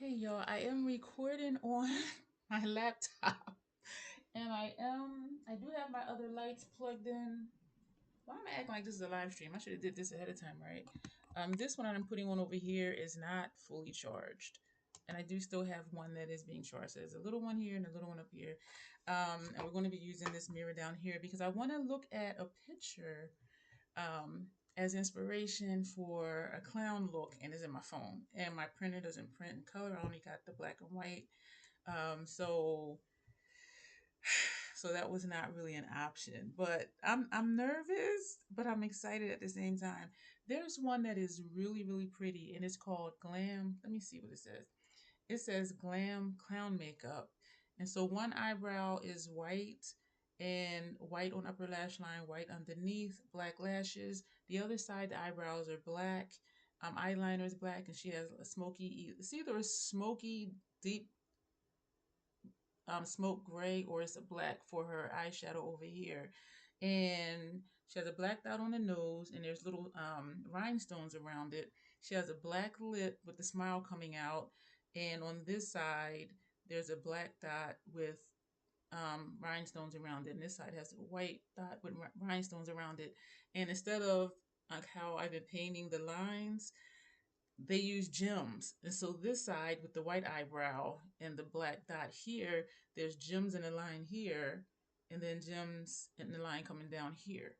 Hey y'all, I am recording on my laptop and I do have my other lights plugged in. Why am I acting like this is a live stream? I should have did this ahead of time, right? This one I'm putting on over here is not fully charged. And I do still have one that is being charged. So there's a little one here and a little one up here. And we're going to be using this mirror down here because I want to look at a picture um, as inspiration for a clown look, and it's in my phone. And my printer doesn't print in color. I only got the black and white. So that was not really an option. But I'm nervous, but I'm excited at the same time. There's one that is really really pretty, and it's called Glam. Let me see what it says. It says Glam Clown Makeup, and so one eyebrow is white and white on upper lash line, white underneath, black lashes. The other side, the eyebrows are black. Eyeliner is black, and she has a smoky. It's either a smoky deep smoke gray or it's a black for her eyeshadow over here. And she has a black dot on the nose and there's little rhinestones around it. She has a black lip with the smile coming out. And on this side, there's a black dot with rhinestones around it. And this side has a white dot with rhinestones around it. And instead of like how I've been painting the lines, they use gems. And so this side with the white eyebrow and the black dot here, there's gems in the line here, and then gems in the line coming down here.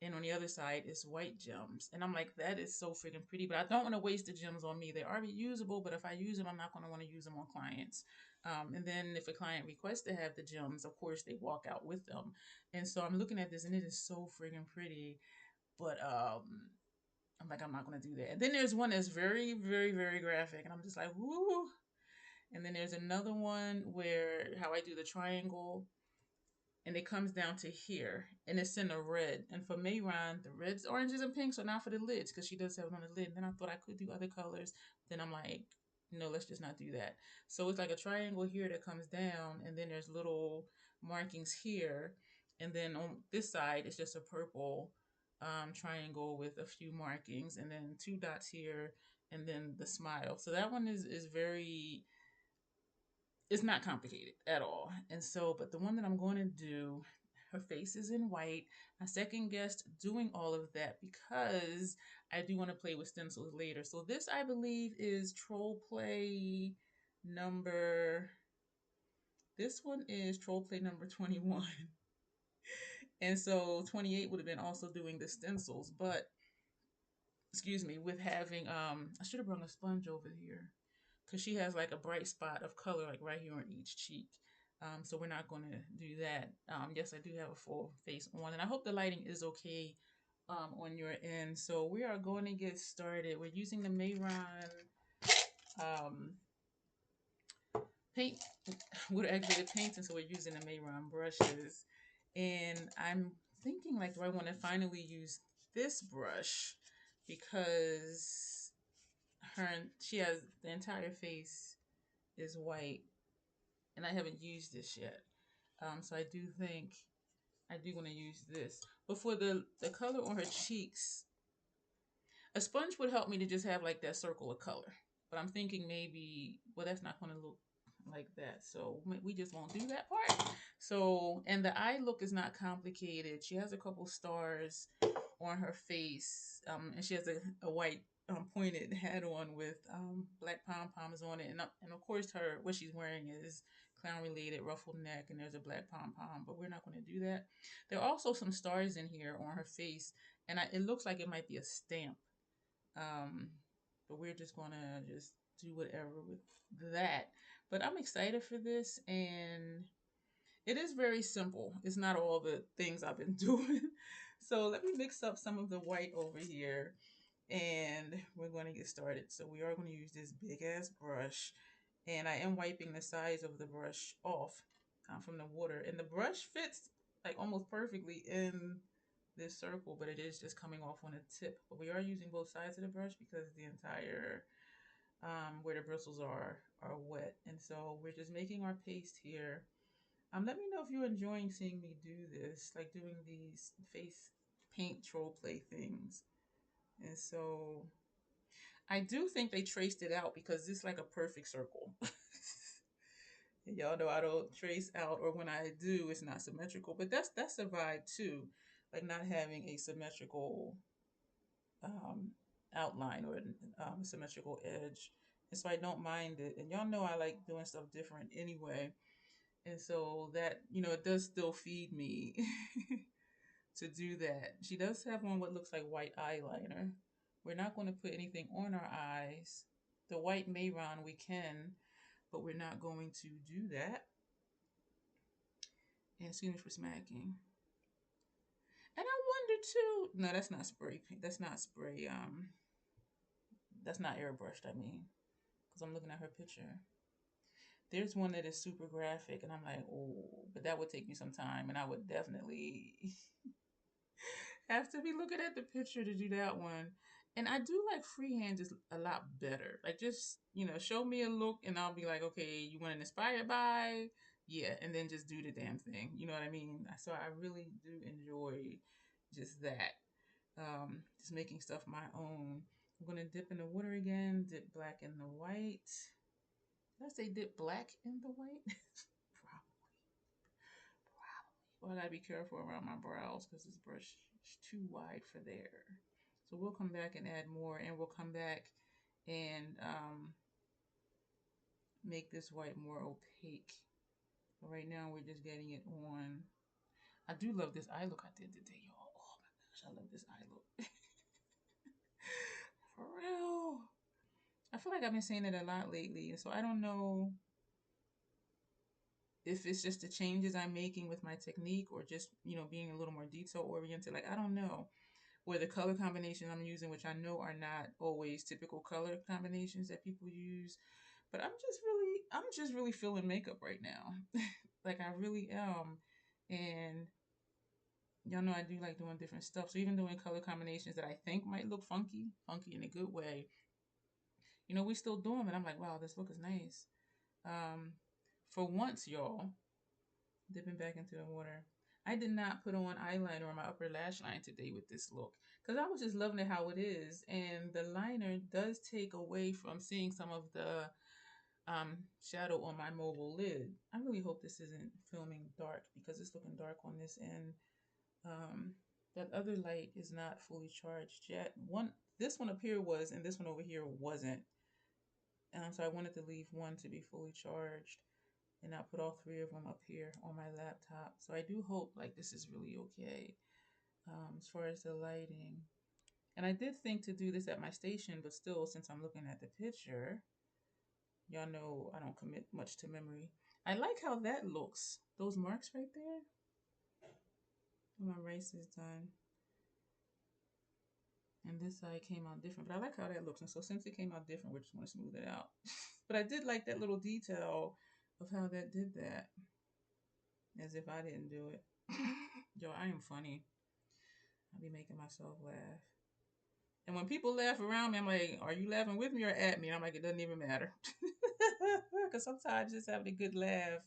And on the other side is white gems. And I'm like, that is so freaking pretty. But I don't want to waste the gems on me. They are reusable, but if I use them, I'm not going to want to use them on clients. And then if a client requests to have the gems, of course, they walk out with them. And so I'm looking at this and it is so freaking pretty. But I'm like, I'm not gonna do that. And then there's one that's very, very, very graphic, and I'm just like, woo. And then there's another one where how I do the triangle, and it comes down to here, and it's in a red. And for Mehron, the reds, oranges, and pinks are not for the lids because she does have it on the lid. And then I thought I could do other colors. Then I'm like, no, let's just not do that. So it's like a triangle here that comes down, and then there's little markings here, and then on this side it's just a purple triangle with a few markings, and then two dots here, and then the smile. So that one is very, it's not complicated at all. And so, but the one that I'm going to do, her face is in white. I second guessed doing all of that because I do want to play with stencils later. So this, I believe, is Troll Play number, this one is Troll Play number 21. And so 28 would have been also doing the stencils, but excuse me, with having, I should have brought a sponge over here because she has like a bright spot of color like right here on each cheek. So we're not going to do that. Yes, I do have a full face on, and I hope the lighting is okay on your end. So we are going to get started. We're using the Mehron um, paint. We're actually painting, so we're using the Mehron brushes. And I'm thinking like, do I want to finally use this brush because she has the entire face is white and I haven't used this yet. So I do think I do want to use this. But for the color on her cheeks, a sponge would help me to just have like that circle of color. But I'm thinking maybe, well, that's not going to look like that. So we just won't do that part. So, and the eye look is not complicated. She has a couple stars on her face. And she has a white pointed hat on with black pom poms on it, and of course what she's wearing is clown related, ruffled neck, and there's a black pom pom. But we're not going to do that. There are also some stars in here on her face, and it looks like it might be a stamp. Um, but we're just going to just do whatever with that. But I'm excited for this, and it is very simple. It's not all the things I've been doing. So let me mix up some of the white over here and we're going to get started. So we are going to use this big ass brush, and I am wiping the sides of the brush off from the water, and the brush fits like almost perfectly in this circle, but it is just coming off on the tip. But we are using both sides of the brush because the entire where the bristles are wet, and so we're just making our paste here. Let me know if you're enjoying seeing me do this, like doing these face paint troll play things. And so I do think they traced it out because it's like a perfect circle. Y'all know I don't trace out, or when I do, it's not symmetrical. But that's a vibe too, like not having a symmetrical um, outline or a symmetrical edge. And so I don't mind it. And y'all know I like doing stuff different anyway. And so that, it does still feed me to do that. She does have on what looks like white eyeliner. We're not going to put anything on our eyes. The white Mehron we can, but we're not going to do that. And excuse me for smacking. And I wonder too. No, that's not spray paint. That's not spray. That's not airbrushed. I mean, because I'm looking at her picture. There's one that is super graphic, and I'm like, oh, but that would take me some time, and I would definitely have to be looking at the picture to do that one. And I do like freehand just a lot better. Like just, show me a look and I'll be like, okay, you want to inspire by? Yeah, and then just do the damn thing. You know what I mean? So I really do enjoy just that. Just making stuff my own. I'm gonna dip in the water again, dip black in the white. Did I say dip black in the white? Probably. Well, I gotta be careful around my brows because this brush is too wide for there. So we'll come back and add more, and we'll come back and make this white more opaque. But right now we're just getting it on. I do love this eye look I did today, y'all. Oh my gosh, I love this eye look. For real. I feel like I've been saying it a lot lately, and so I don't know if it's just the changes I'm making with my technique or just, being a little more detail oriented. Like, I don't know. Where the color combination I'm using, which I know are not always typical color combinations that people use, but I'm just really feeling makeup right now. Like I really am. And y'all know I do like doing different stuff. So even doing color combinations that I think might look funky in a good way, we still do them. And I'm like, wow, this look is nice. Um, for once, y'all, dipping back into the water. I did not put on eyeliner on my upper lash line today with this look because I was just loving it how it is. And the liner does take away from seeing some of the shadow on my mobile lid. I really hope this isn't filming dark because it's looking dark on this end. Um, that other light is not fully charged yet. This one up here was, and this one over here wasn't. So I wanted to leave one to be fully charged and not put all three of them up here on my laptop. So I do hope like this is really okay as far as the lighting. And I did think to do this at my station, but still, since I'm looking at the picture, y'all know I don't commit much to memory. I like how that looks. Those marks right there. My rice is done. And this side came out different, but I like how that looks. And so since it came out different, we're just going to smooth it out. But I did like that little detail of how that did that. As if I didn't do it. Yo, I am funny. I be making myself laugh. And when people laugh around me, I'm like, are you laughing with me or at me? And I'm like, it doesn't even matter. Because sometimes just having a good laugh,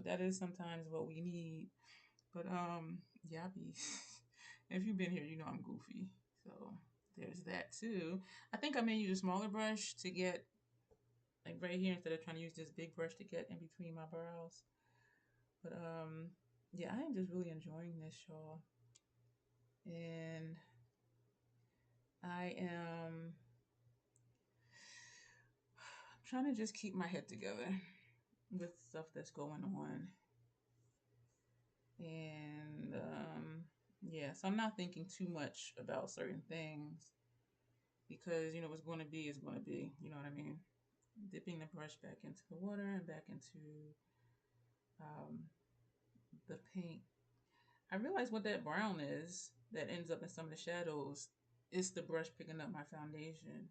that is sometimes what we need. But yeah, I be if you've been here, you know I'm goofy. So there's that too. I think I may use a smaller brush to get like right here instead of trying to use this big brush to get in between my brows. But yeah, I am just really enjoying this, y'all. And I am trying to just keep my head together with stuff that's going on. And yeah, so I'm not thinking too much about certain things because, what's going to be is going to be, you know what I mean? Dipping the brush back into the water and back into um, the paint. I realize what that brown is that ends up in some of the shadows. It's the brush picking up my foundation.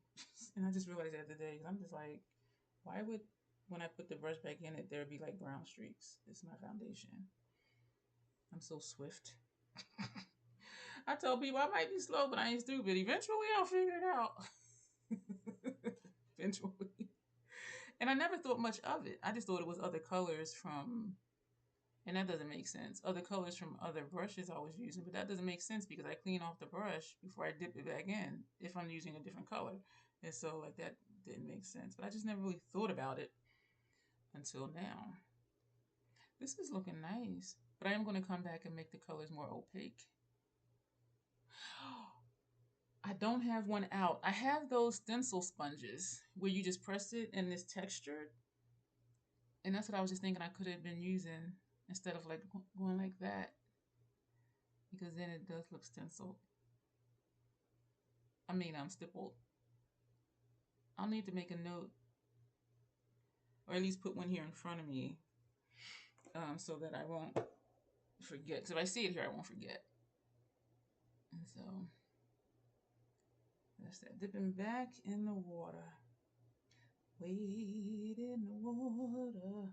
And I just realized that today. I'm just like, why would, when I put the brush back in it, there be like brown streaks? It's my foundation. I'm so swift. I tell people I might be slow, but I ain't stupid. Eventually, I'll figure it out. Eventually. And I never thought much of it. I just thought it was other colors from, and that doesn't make sense. Other colors from other brushes I was using, but that doesn't make sense because I clean off the brush before I dip it back in if I'm using a different color. And so like that didn't make sense. But I just never really thought about it until now. This is looking nice. But I am going to come back and make the colors more opaque. I don't have one out. I have those stencil sponges where you just press it and it's textured. And that's what I was just thinking I could have been using instead of like going like that. Because then it does look stenciled. I mean, I'm stippled. I'll need to make a note, or at least put one here in front of me, so that I won't forget. Because if I see it here, I won't forget. And so that's that. Dipping back in the water. Wade in the water.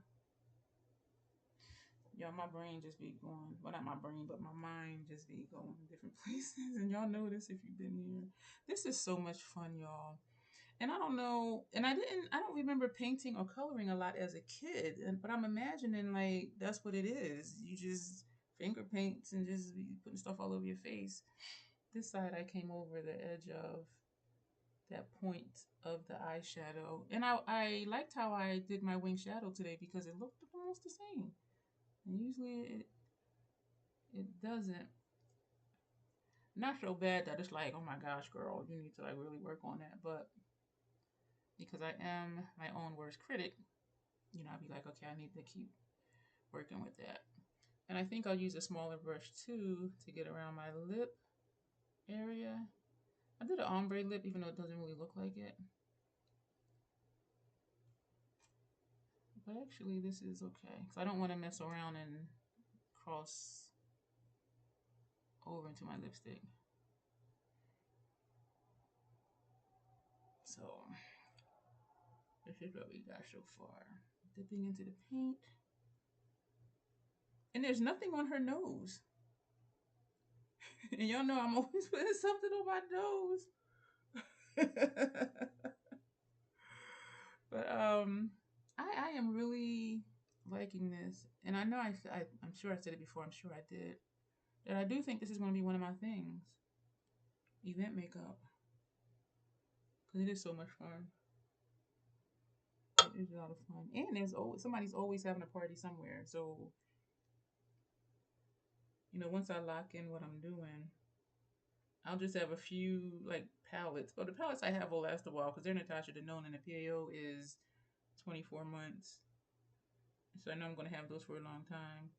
Y'all, my brain just be going. Well, not my brain, but my mind just be going different places. And y'all know this if you've been here. This is so much fun, y'all. And I don't know, and I don't remember painting or coloring a lot as a kid, but I'm imagining like that's what it is. You just finger paints and just be putting stuff all over your face. This side I came over the edge of that point of the eyeshadow, and I liked how I did my wing shadow today because it looked almost the same. And usually it doesn't. Not so bad that it's like, oh my gosh, girl, you need to like really work on that, but because I am my own worst critic, I'll be like, okay, I need to keep working with that. And I think I'll use a smaller brush too to get around my lip area. I did an ombre lip, even though it doesn't really look like it. But actually, this is okay, because I don't want to mess around and cross over into my lipstick. So, this is what we got so far. Dipping into the paint. And there's nothing on her nose. And y'all know I'm always putting something on my nose. But I am really liking this, and I know I'm sure I said it before. I'm sure I did. That I do think this is going to be one of my things, event makeup, because it is so much fun. It is a lot of fun, and somebody's always having a party somewhere. So once I lock in what I'm doing, I'll just have a few like palettes. But the palettes I have will last a while because they're Natasha Denona, and the PAO is 24 months. So I know I'm going to have those for a long time.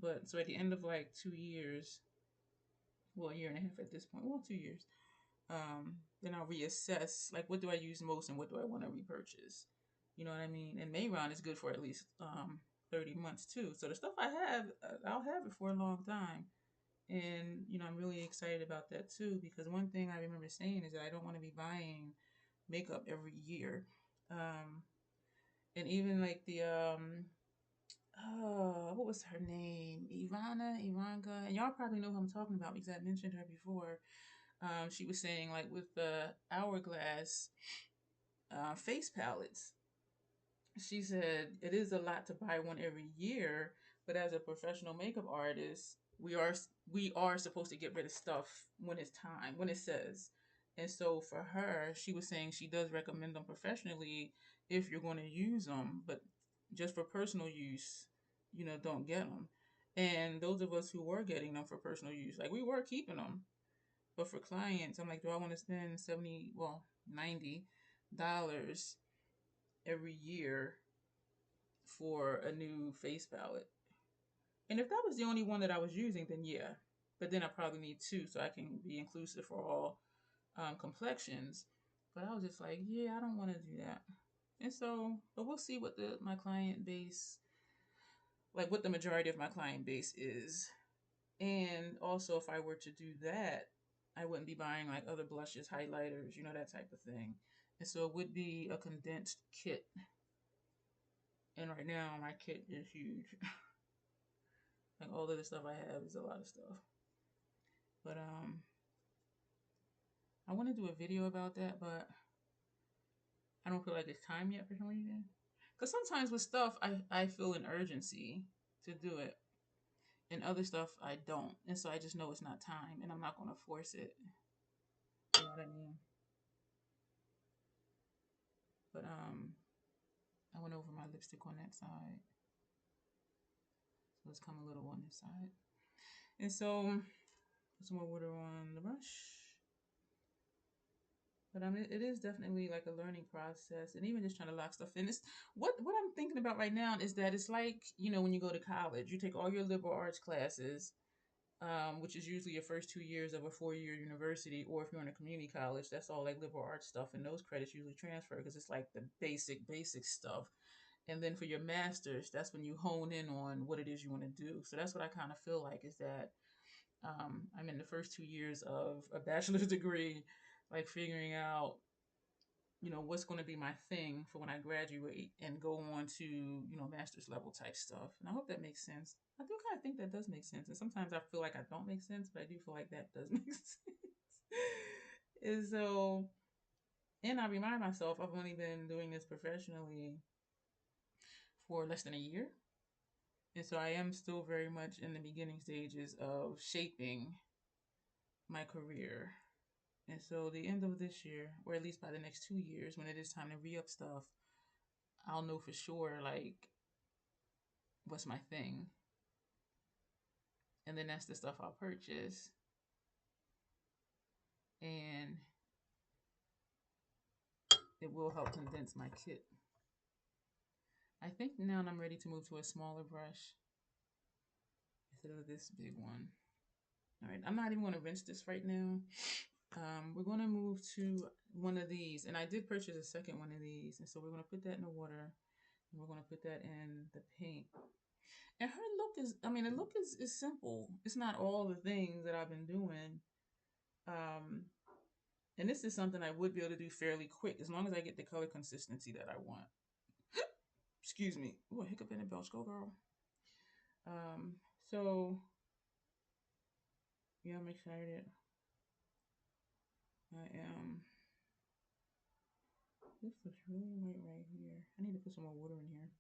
But so at the end of like 2 years, well, a year and a half at this point, well, 2 years, then I'll reassess like what do I use most and what do I want to repurchase. You know what I mean? And Mehron is good for at least 30 months too. So the stuff I have, I'll have it for a long time. And I'm really excited about that too, because one thing I remember saying is that I don't want to be buying makeup every year. And even like the what was her name? Ivanka, and y'all probably know who I'm talking about because I mentioned her before. She was saying like with the Hourglass face palettes, she said it is a lot to buy one every year, but as a professional makeup artist, we are supposed to get rid of stuff when it's time, when it says. And so for her, she was saying she does recommend them professionally if you're going to use them, but just for personal use, don't get them. And those of us who were getting them for personal use, like we were keeping them, but for clients, I'm like, do I want to spend 70, well, $90 every year for a new face palette? And if that was the only one that I was using, then yeah. But then I probably need two so I can be inclusive for all complexions. But I was just like, yeah, I don't want to do that. And so, but we'll see what my client base, like what the majority of my client base is. And also, if I were to do that, I wouldn't be buying like other blushes, highlighters, that type of thing. And so it would be a condensed kit. And right now, my kit is huge. Like all of the stuff I have is a lot of stuff. But I want to do a video about that, but I don't feel like it's time yet for some reason. Because sometimes with stuff, I feel an urgency to do it. And other stuff, I don't. And so I just know it's not time, and I'm not going to force it. You know what I mean? But I went over my lipstick on that side, so it's come a little on this side. And so put some more water on the brush. But I mean, it is definitely like a learning process, and even just trying to lock stuff in. It's what I'm thinking about right now is that it's like, when you go to college, you take all your liberal arts classes, which is usually your first 2 years of a 4-year university, or if you're in a community college, that's all like liberal arts stuff, and those credits usually transfer because it's like the basic stuff. And then for your master's, that's when you hone in on what it is you want to do. So that's what I kind of feel like is that I'm in the first 2 years of a bachelor's degree, like figuring out, what's going to be my thing for when I graduate and go on to, master's level type stuff. And I hope that makes sense. I do kind of think that does make sense. And sometimes I feel like I don't make sense, but I do feel like that does make sense. And so, and I remind myself I've only been doing this professionally for less than a year. And so I am still very much in the beginning stages of shaping my career. And so the end of this year, or at least by the next 2 years, when it is time to re-up stuff, I'll know for sure like what's my thing. And then that's the stuff I'll purchase. And it will help condense my kit. I think now I'm ready to move to a smaller brush instead of this big one. All right, I'm not even going to rinse this right now. We're going to move to one of these. And I did purchase a second one of these. And so we're going to put that in the water. And we're going to put that in the paint. And her look is, the look is simple. It's not all the things that I've been doing. And this is something I would be able to do fairly quick as long as I get the color consistency that I want. Excuse me. Ooh, a hiccup in the belch. Go, girl. So, yeah, I'm excited. I am. This looks really white right here. I need to put some more water in here.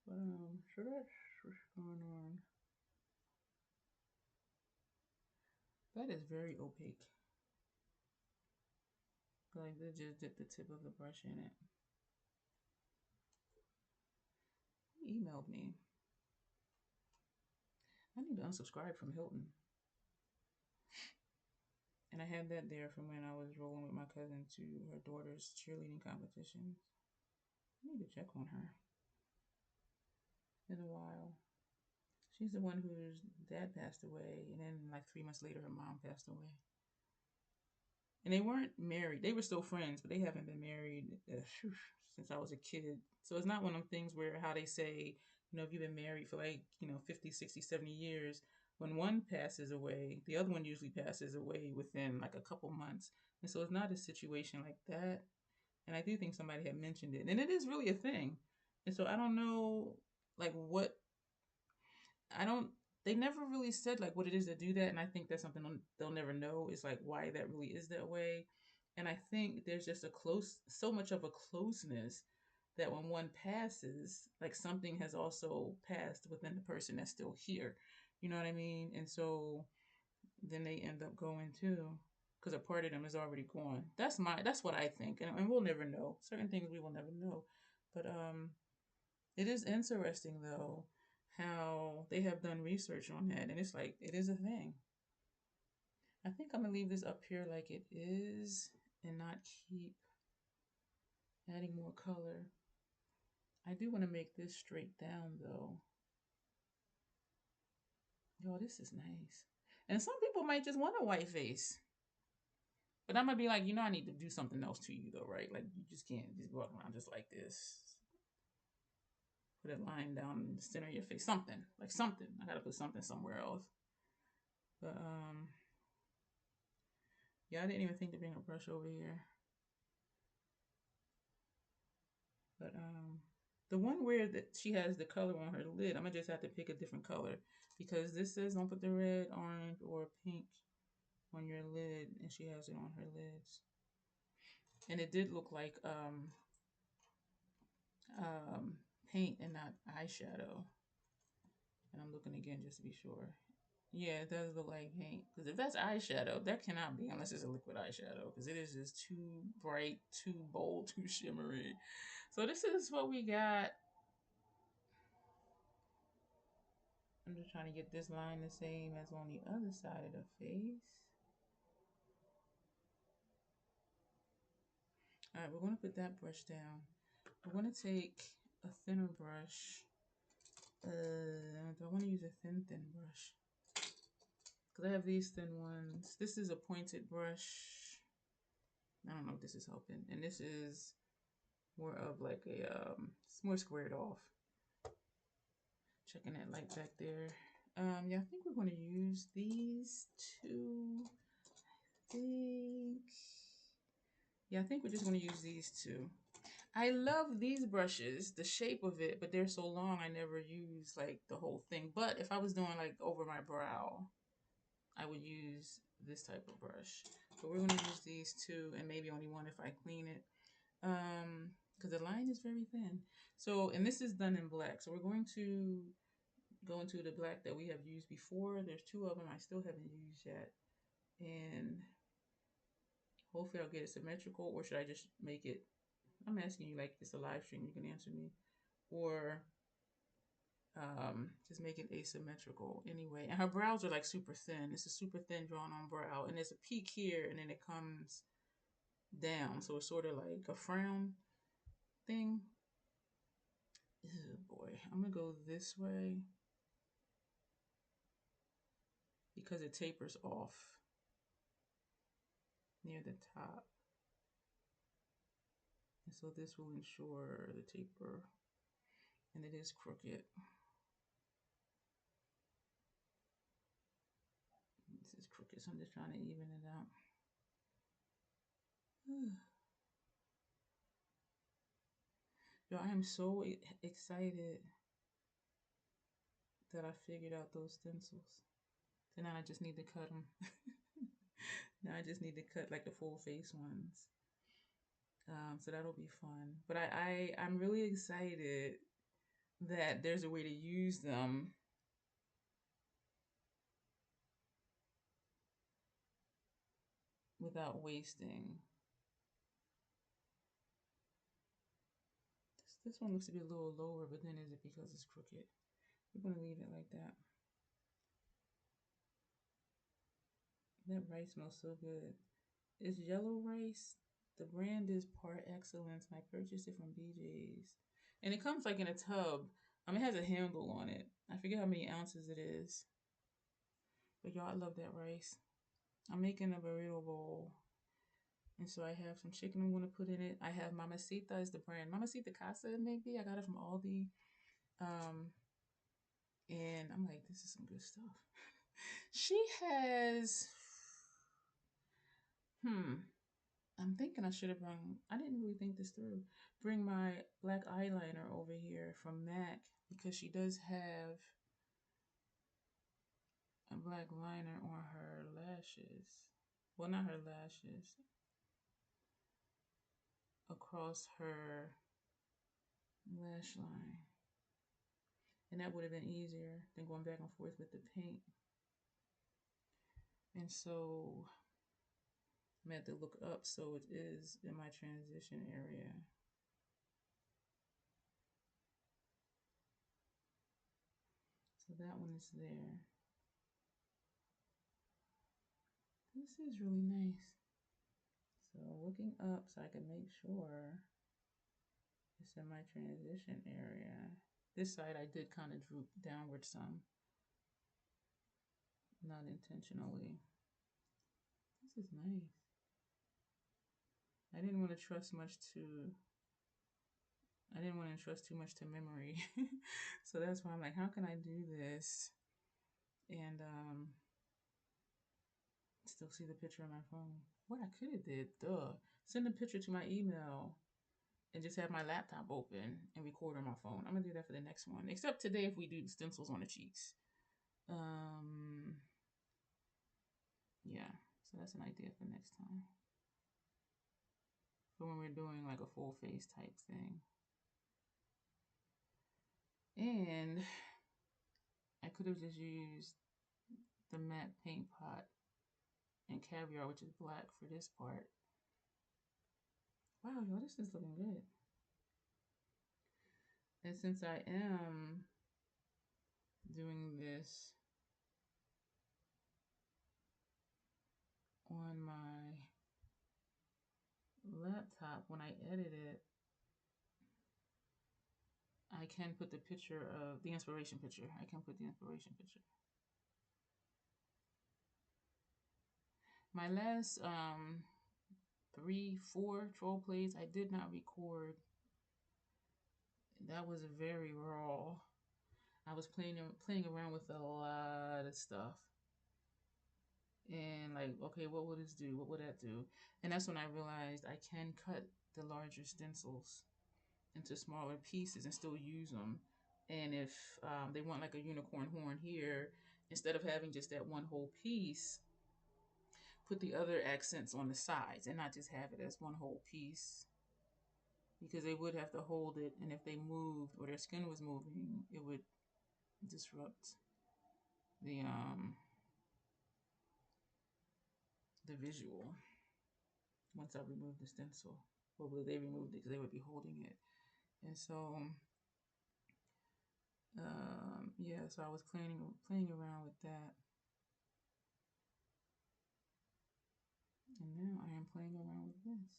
But, so that's what's going on. That is very opaque. Like, they just dipped the tip of the brush in it. He emailed me. I need to unsubscribe from Hilton. And I had that there from when I was rolling with my cousin to her daughter's cheerleading competitions. I need to check on her in a while. She's the one whose dad passed away, and then like 3 months later, her mom passed away. And they weren't married. They were still friends, but they haven't been married since I was a kid. So it's not one of them things where how they say, if you've been married for like, 50, 60, 70 years, when one passes away, the other one usually passes away within like a couple months. And so it's not a situation like that. And I do think somebody had mentioned it. And it is really a thing. And so I don't know like what I don't they never really said like what it is to do that, and I think that's something they'll never know is like why that really is that way. And I think there's just so much of a closeness that when one passes, like something has also passed within the person that's still here. You know what I mean? And so then they end up going too because a part of them is already gone. That's what I think, and we'll never know certain things we will never know, but it is interesting though how they have done research on that, and it's like it is a thing. I think I'm gonna leave this up here like it is and not keep adding more color. I do want to make this straight down though. Yo, this is nice. And some people might just want a white face. But I'm gonna be like, I need to do something else to you though, right? Like you just can't just walk around just like this. Put a line down in the center of your face. Something. Like something. I gotta put something somewhere else. But yeah, I didn't even think to bring a brush over here. But the one where that she has the color on her lid, I'm gonna just have to pick a different color because this says don't put the red, orange, or pink on your lid, and she has it on her lids. And it did look like paint and not eyeshadow. And I'm looking again just to be sure. Yeah, it does look like paint. Because if that's eyeshadow, that cannot be unless it's a liquid eyeshadow. Because it is just too bright, too bold, too shimmery. So this is what we got. I'm just trying to get this line the same as on the other side of the face. All right, we're going to put that brush down. We're going to take a thinner brush. Do I want to use a thin brush? Because I have these thin ones. This is a pointed brush. I don't know if this is helping. And this is more of like it's more squared off. Checking that light back there. Yeah, I think we're going to use these two. I think we're just going to use these two. I love these brushes, the shape of it, but they're so long I never use like the whole thing. But if I was doing like over my brow, I would use this type of brush. But we're going to use these two and maybe only one if I clean it. Because the line is very thin. So, and this is done in black. So we're going to go into the black that we have used before. There's two of them I still haven't used yet. And hopefully I'll get it symmetrical, or should I just make it, I'm asking you like it's a live stream, you can answer me. Or just make it asymmetrical anyway. And her brows are like super thin. It's a super thin drawn on brow. And there's a peak here and then it comes down. So it's sort of like a frown thing. Oh boy, I'm gonna go this way because it tapers off near the top. And so this will ensure the taper, and it is crooked. This is crooked, so I'm just trying to even it out. Yo, I am so excited that I figured out those stencils. So now I just need to cut them. Now I just need to cut like the full face ones. So that'll be fun. But I'm really excited that there's a way to use them without wasting. This one looks to be a little lower, but then is it because it's crooked? We're gonna leave it like that. That rice smells so good. It's yellow rice. The brand is Par Excellence, and I purchased it from BJ's. And it comes like in a tub. It has a handle on it. I forget how many ounces it is. But y'all, I love that rice. I'm making a burrito bowl. And so I have some chicken I'm going to put in it. I have Mamacita is the brand. Mamacita Casa, maybe. I got it from Aldi. And I'm like, this is some good stuff. She has, I'm thinking I should have I didn't really think this through. Bring my black eyeliner over here from MAC because she does have a black liner on her lashes. Well, not her lashes. Across her lash line. And that would have been easier than going back and forth with the paint. And so I'm at to look up so it is in my transition area. So that one is there. This is really nice. So looking up so I can make sure it's in my transition area. This side I did kind of droop downward some. Not intentionally. This is nice. I didn't want to trust too much to memory. So that's why I'm like, how can I do this? And still see the picture on my phone. What I could have did, send a picture to my email and just have my laptop open and record on my phone. I'm gonna do that for the next one. Except today if we do stencils on the cheeks. Yeah, so that's an idea for next time. For when we're doing like a full face type thing. And I could have just used the matte paint pot and caviar, which is black for this part. Wow, yo, this is looking good. And since I am doing this on my laptop, when I edit it, I can put the picture of the inspiration picture. I can put the inspiration picture. My last 3, 4 troll plays, I did not record. That was very raw. I was playing around with a lot of stuff. And like, okay, what would this do? What would that do? And that's when I realized I can cut the larger stencils into smaller pieces and still use them. And if they want like a unicorn horn here, instead of having just that one whole piece, put the other accents on the sides and not just have it as one whole piece. Because they would have to hold it, and if they moved or their skin was moving, it would disrupt the visual. Once I removed the stencil, well, they removed it because they would be holding it, and so yeah. So I was playing around with that, and now I am playing around with this.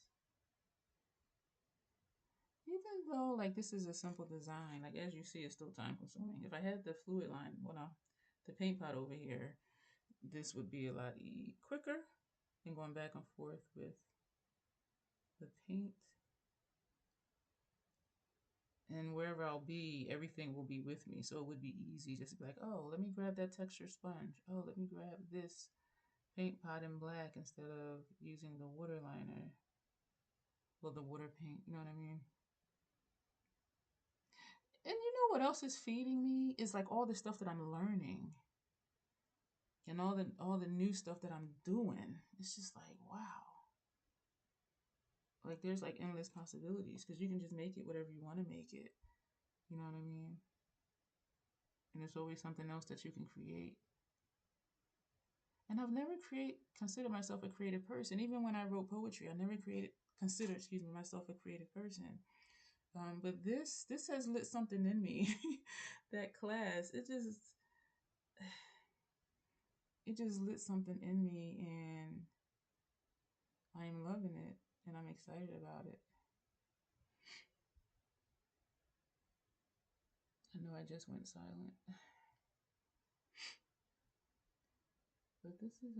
Even though like this is a simple design, like as you see, it's still time consuming. If I had the fluid line, well, no, the paint pot over here, this would be a lot quicker than going back and forth with the paint. And wherever I'll be, everything will be with me. So it would be easy just to be like, oh, let me grab that texture sponge. Oh, let me grab this paint pot in black instead of using the waterliner. Well, the water paint, you know what I mean? And you know what else is feeding me? Is like all the stuff that I'm learning. And all the new stuff that I'm doing. It's just like, wow. Like there's like endless possibilities because you can just make it whatever you want to make it. You know what I mean? And there's always something else that you can create. And I've never considered myself a creative person. Even when I wrote poetry, I never considered myself a creative person. But this has lit something in me. That class, it just lit something in me, and I am loving it, and I'm excited about it. I know I just went silent, but this is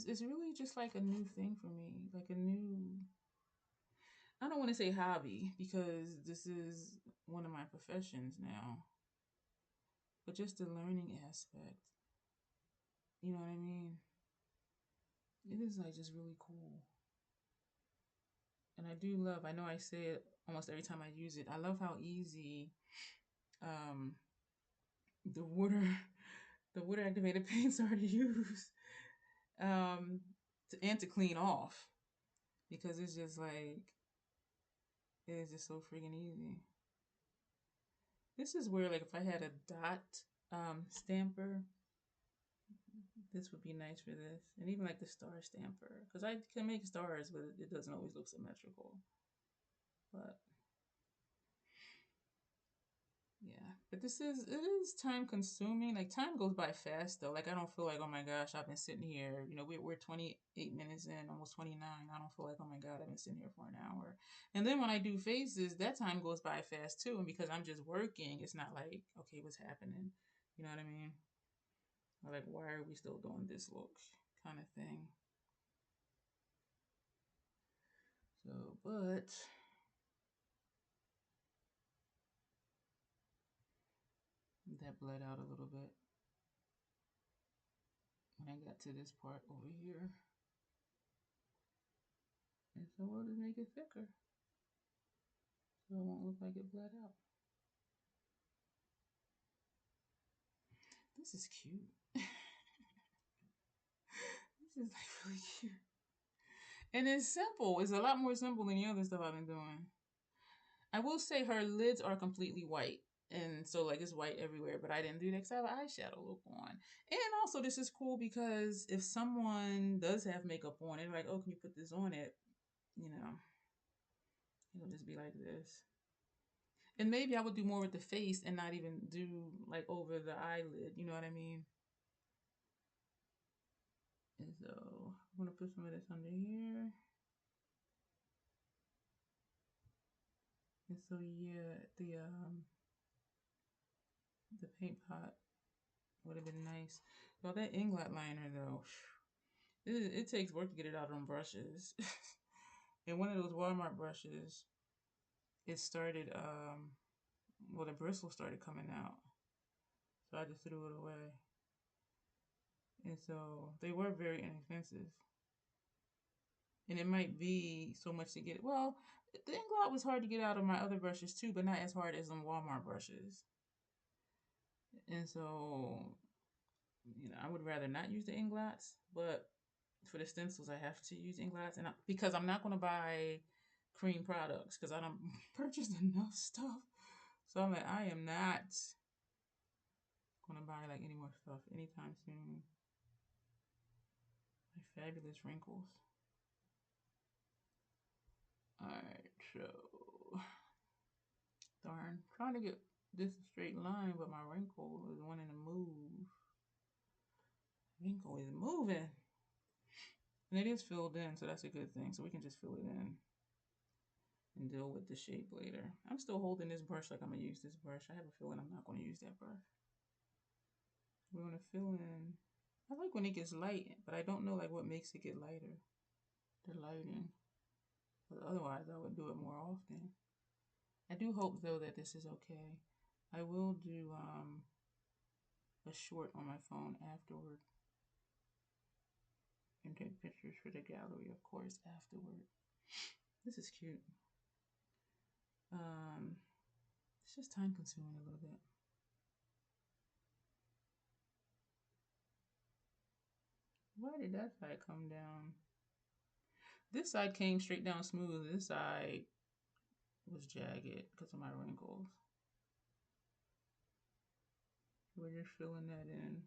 it's really just like a new thing for me, like a new. I don't want to say hobby because this is one of my professions now, but just the learning aspect. You know what I mean? It is like just really cool. And I do love, I know I say it almost every time I use it. I love how easy um the water the water activated paints are to use. Um and to clean off. Because it's just like it is just so freaking easy. This is where like if I had a dot stamper, this would be nice for this. And even like the star stamper. Because I can make stars, but it doesn't always look symmetrical. But yeah. But it is time consuming. Like time goes by fast though. Like I don't feel like, oh my gosh, I've been sitting here. You know, we're 28 minutes in, almost 29. I don't feel like, oh my God, I've been sitting here for an hour. And then when I do faces, that time goes by fast too. And because I'm just working, it's not like, okay, what's happening? You know what I mean? Or like, why are we still doing this look kind of thing? So, but that bled out a little bit when I got to this part over here. And so we'll just make it thicker. So it won't look like it bled out. This is cute. This is like really cute. And it's simple. It's a lot more simple than the other stuff I've been doing. I will say her lids are completely white. And so like it's white everywhere, but I didn't do that because I have an eyeshadow look on. And also this is cool because if someone does have makeup on, they're like, oh, can you put this on it? You know, it'll just be like this. And maybe I would do more with the face and not even do like over the eyelid. You know what I mean? And so I'm gonna put some of this under here. And so yeah, the paint pot would have been nice. Well, that Inglot liner though, it takes work to get it out on brushes. And one of those Walmart brushes, it started well the bristles started coming out. So I just threw it away. And so they were very inexpensive. And it might be so much to get it. Well, the Inglot was hard to get out of my other brushes too, but not as hard as them Walmart brushes. And so, I would rather not use the Inglots, but for the stencils, I have to use Inglots, and because I'm not going to buy cream products because I don't purchase enough stuff. So I'm like, I am not going to buy like any more stuff anytime soon. My fabulous wrinkles. All right, so darn, trying to get this a straight line, but my wrinkle is wanting to move. Wrinkle is moving. And it is filled in, so that's a good thing. So we can just fill it in and deal with the shape later. I'm still holding this brush like I'm going to use this brush. I have a feeling I'm not going to use that brush. We're going to fill in. I like when it gets light, but I don't know like what makes it get lighter. The lighting. But otherwise, I would do it more often. I do hope though that this is okay. I will do a short on my phone afterward and take pictures for the gallery, of course, afterward. This is cute. It's just time consuming a little bit. Why did that side come down? This side came straight down smooth. This side was jagged because of my wrinkles. We're just filling that in.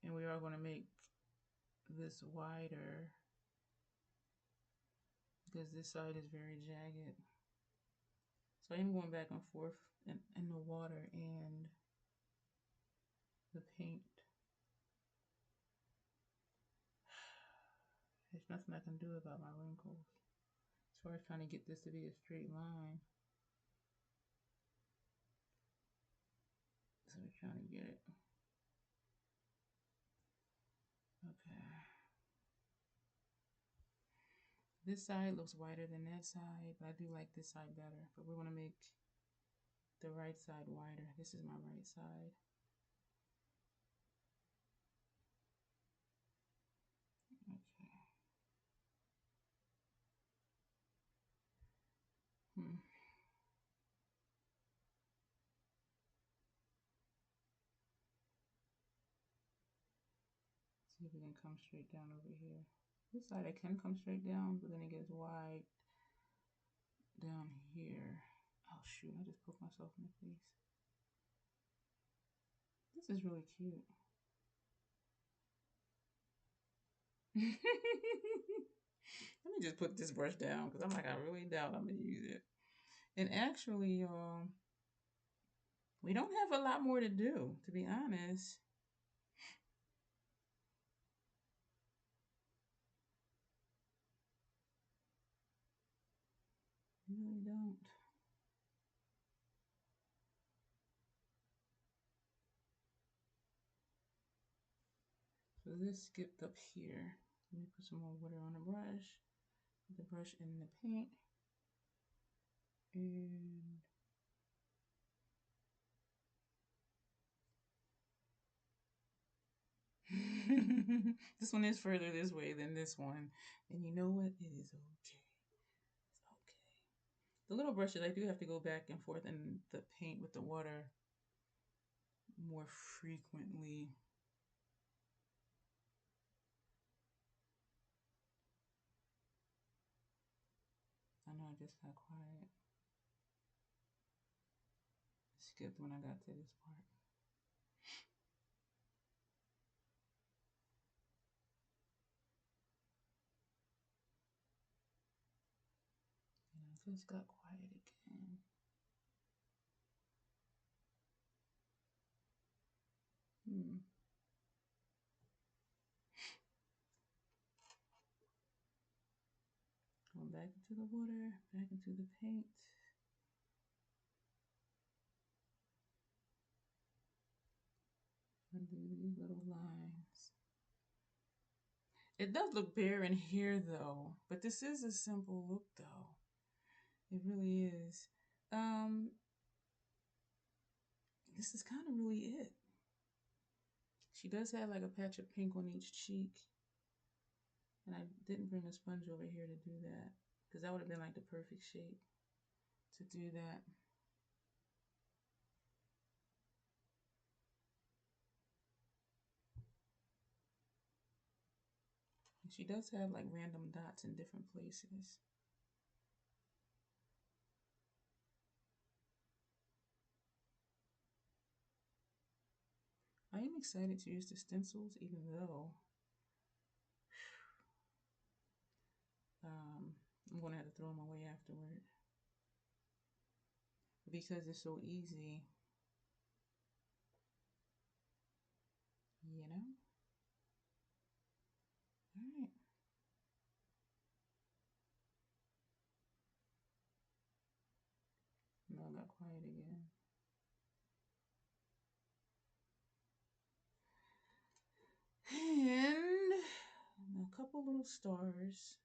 And we are going to make this wider because this side is very jagged. So I am going back and forth in the water and the paint. There's nothing I can do about my wrinkles. As far as trying to get this to be a straight line. So we're trying to get it. Okay. This side looks whiter than that side, but I do like this side better. But we want to make the right side wider. This is my right side. Okay. See if we can come straight down over here. This side I can come straight down, but then it gets wide down here. Oh shoot, I just poked myself in the face. This is really cute. Let me just put this brush down because I'm like, I really doubt I'm going to use it. And actually, y'all, we don't have a lot more to do, to be honest. We really don't. So this skipped up here. Let me put some more water on the brush. Put the brush in the paint. And this one is further this way than this one. And you know what? It is okay. It's okay. The little brushes, I do have to go back and forth in the paint with the water more frequently. I know I just got quiet. skipped when I got to this part. And I just got quiet again. Going back into the water, back into the paint. Undo these little lines. It does look bare in here though, but this is a simple look though. It really is. This is kind of really it. She does have like a patch of pink on each cheek. And I didn't bring a sponge over here to do that, because that would have been like the perfect shape to do that. And she does have like random dots in different places. I am excited to use the stencils, even though I'm going to have to throw them away afterward. Because it's so easy, you know? All right. No, I got quiet again. And a couple little stars.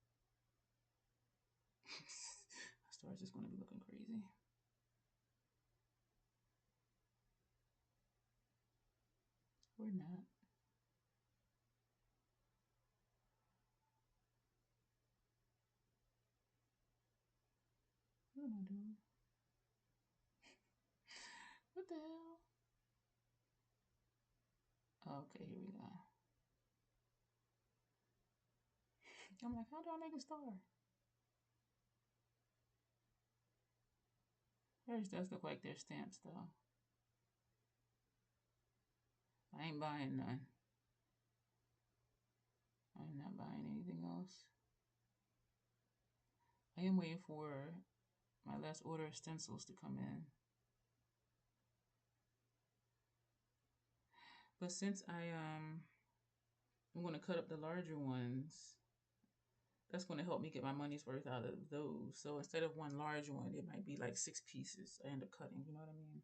Stars is going to be looking crazy. Or not. What am I doing? What the hell? Okay, here we go. I'm like, how do I make a star? Hers does look like they're stamps though. I ain't buying none. I'm not buying anything else. I am waiting for my last order of stencils to come in. But since I'm going to cut up the larger ones, that's going to help me get my money's worth out of those. So instead of one large one, it might be like 6 pieces I end up cutting. You know what I mean?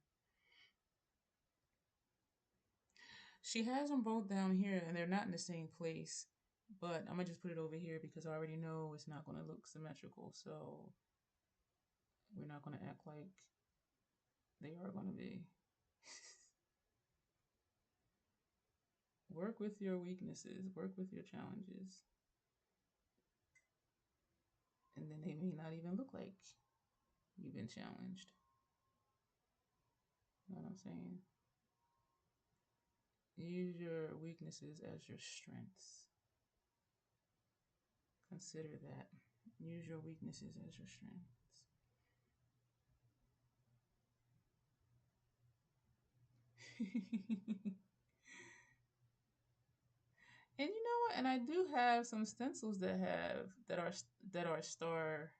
She has them both down here, and they're not in the same place. But I'm going to just put it over here because I already know it's not going to look symmetrical. So we're not going to act like they are going to be. Work with your weaknesses. Work with your challenges. And then they may not even look like you've been challenged. You know what I'm saying? Use your weaknesses as your strengths. Consider that. Use your weaknesses as your strengths. And you know what? And I do have some stencils that are star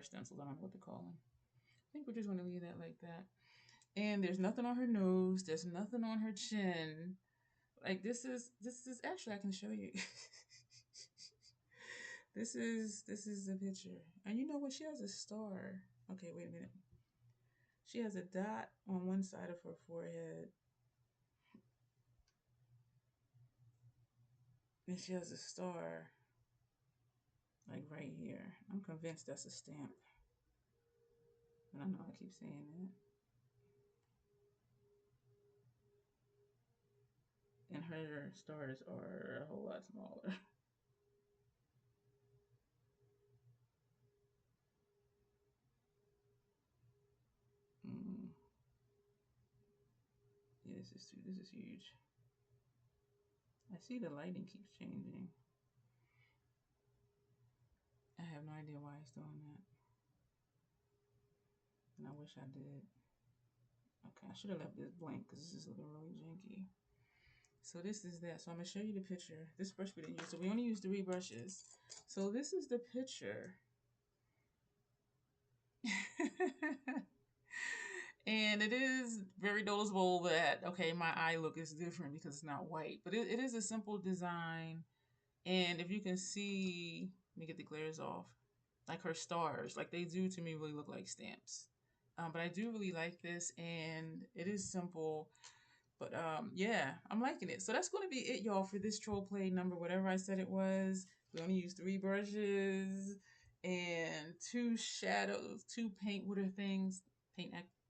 stencils. I don't know what to call them. I think we're just going to leave that like that. And there's nothing on her nose. There's nothing on her chin. Like this is actually, I can show you. This is the picture. And you know what? She has a star. Okay, wait a minute. She has a dot on one side of her forehead. And she has a star like right here. I'm convinced that's a stamp. And I know I keep saying that. And her stars are a whole lot smaller. Yeah, this is huge. I see the lighting keeps changing. I have no idea why it's doing that. And I wish I did. Okay, I should have left this blank because this is looking really janky. So this is that. So I'm gonna show you the picture. This brush we didn't use. So we only used 3 brushes. So this is the picture. And it is very noticeable that, okay, my eye look is different because it's not white. But it is a simple design. And if you can see, let me get the glares off. Like her stars, like they do to me really look like stamps. But I do really like this, and it is simple. But yeah, I'm liking it. So that's going to be it, y'all, for this troll play number, whatever I said it was. We only used 3 brushes and 2 shadows, 2 paint things,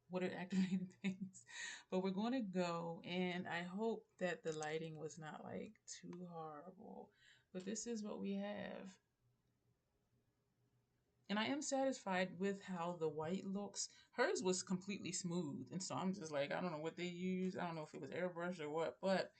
water activated things. But we're going to go, and I hope that the lighting was not like too horrible. But this is what we have. And I am satisfied with how the white looks. Hers was completely smooth. And so I'm just like, I don't know what they used. I don't know if it was airbrush or what, but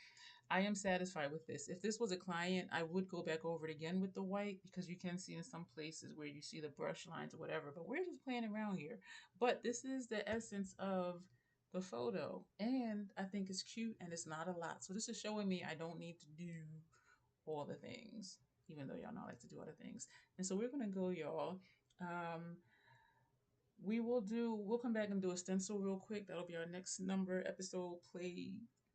I am satisfied with this. If this was a client, I would go back over it again with the white because you can see in some places where you see the brush lines or whatever, but we're just playing around here. But this is the essence of the photo. And I think it's cute and it's not a lot. So this is showing me I don't need to do all the things, even though y'all know I like to do other things. And so we're going to go, y'all. Um, we'll come back and do a stencil real quick. That'll be our next number episode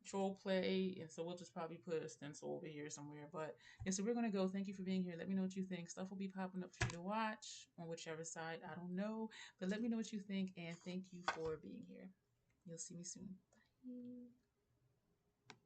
troll play. And so we'll just probably put a stencil over here somewhere. But yeah, so we're gonna go. Thank you for being here. Let me know what you think. Stuff will be popping up for you to watch on whichever side. I don't know. But let me know what you think, and thank you for being here. You'll see me soon. Bye.